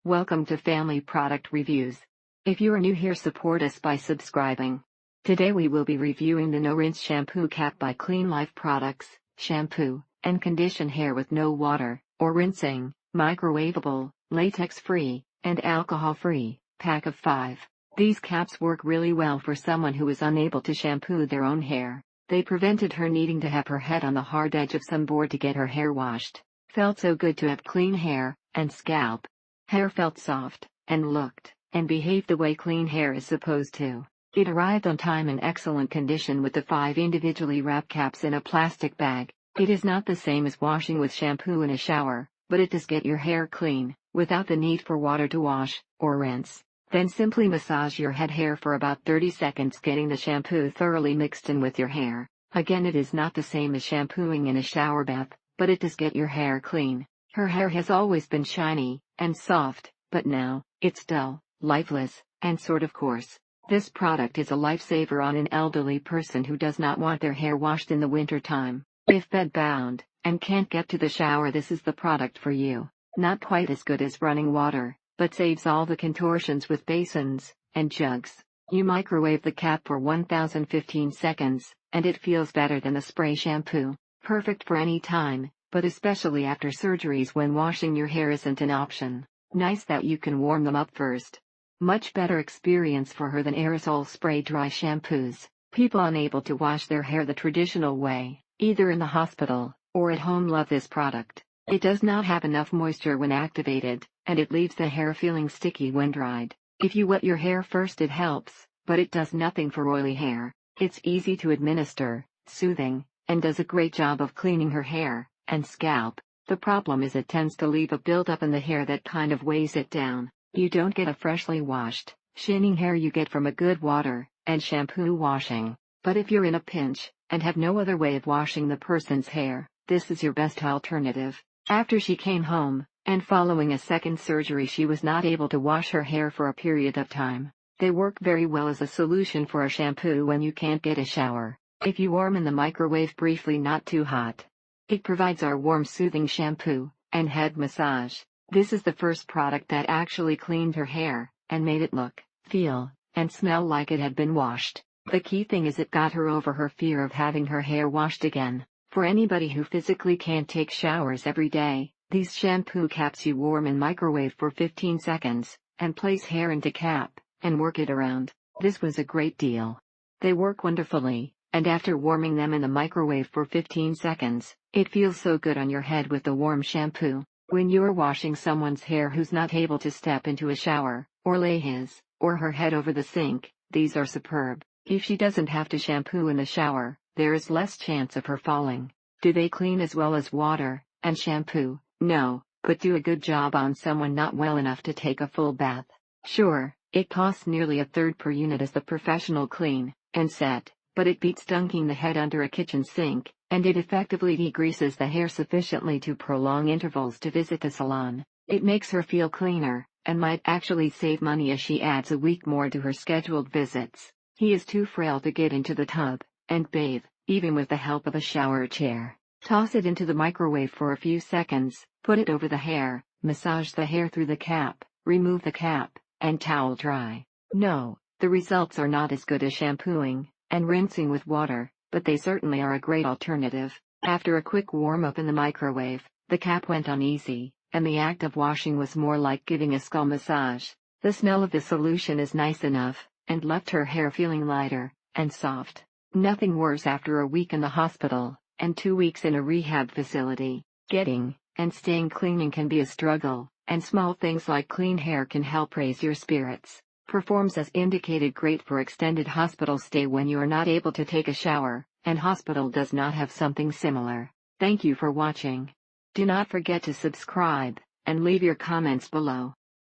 Welcome to Family Product Reviews. If you are new here, support us by subscribing. Today we will be reviewing the No-Rinse Shampoo Cap by Cleanlife Products. Shampoo and condition hair with no water or rinsing, microwaveable, latex-free, and alcohol-free, pack of 5. These caps work really well for someone who is unable to shampoo their own hair. They prevented her needing to have her head on the hard edge of some board to get her hair washed. Felt so good to have clean hair and scalp. Hair felt soft and looked and behaved the way clean hair is supposed to. It arrived on time in excellent condition with the 5 individually wrapped caps in a plastic bag. It is not the same as washing with shampoo in a shower, but it does get your hair clean without the need for water to wash or rinse. Then simply massage your head hair for about 30 seconds, getting the shampoo thoroughly mixed in with your hair. Again, it is not the same as shampooing in a shower bath, but it does get your hair clean. Her hair has always been shiny and soft, but now, it's dull, lifeless, and sort of coarse. This product is a lifesaver on an elderly person who does not want their hair washed in the winter time. If bed-bound and can't get to the shower, this is the product for you. Not quite as good as running water, but saves all the contortions with basins and jugs. You microwave the cap for 1015 seconds, and it feels better than the spray shampoo. Perfect for any time, but especially after surgeries when washing your hair isn't an option. Nice that you can warm them up first. Much better experience for her than aerosol spray dry shampoos. People unable to wash their hair the traditional way, either in the hospital or at home, love this product. It does not have enough moisture when activated, and it leaves the hair feeling sticky when dried. If you wet your hair first, it helps, but it does nothing for oily hair. It's easy to administer, soothing, and does a great job of cleaning her hair and scalp. The problem is it tends to leave a buildup in the hair that kind of weighs it down. You don't get a freshly washed, shining hair you get from a good water and shampoo washing. But if you're in a pinch and have no other way of washing the person's hair, this is your best alternative. After she came home, and following a second surgery, she was not able to wash her hair for a period of time. They work very well as a solution for a shampoo when you can't get a shower. If you warm in the microwave briefly, not too hot. It provides our warm soothing shampoo and head massage. This is the first product that actually cleaned her hair and made it look, feel, and smell like it had been washed. The key thing is it got her over her fear of having her hair washed again. For anybody who physically can't take showers every day, these shampoo caps you warm in microwave for 15 seconds, and place hair into cap, and work it around. This was a great deal. They work wonderfully, and after warming them in the microwave for 15 seconds, it feels so good on your head with the warm shampoo. When you're washing someone's hair who's not able to step into a shower, or lay his or her head over the sink, these are superb. If she doesn't have to shampoo in the shower, there is less chance of her falling. Do they clean as well as water and shampoo? No, but do a good job on someone not well enough to take a full bath. Sure, it costs nearly a third per unit as the professional clean and set, but it beats dunking the head under a kitchen sink, and it effectively degreases the hair sufficiently to prolong intervals to visit the salon. It makes her feel cleaner, and might actually save money as she adds a week more to her scheduled visits. He is too frail to get into the tub and bathe, even with the help of a shower chair. Toss it into the microwave for a few seconds, put it over the hair, massage the hair through the cap, remove the cap, and towel dry. No, the results are not as good as shampooing and rinsing with water, but they certainly are a great alternative. After a quick warm-up in the microwave, the cap went on easy, and the act of washing was more like giving a scalp massage. The smell of the solution is nice enough, and left her hair feeling lighter and soft. Nothing worse after a week in the hospital and 2 weeks in a rehab facility. Getting and staying cleaning can be a struggle, and small things like clean hair can help raise your spirits. Performs as indicated, great for extended hospital stay when you are not able to take a shower, and hospital does not have something similar. Thank you for watching. Do not forget to subscribe and leave your comments below.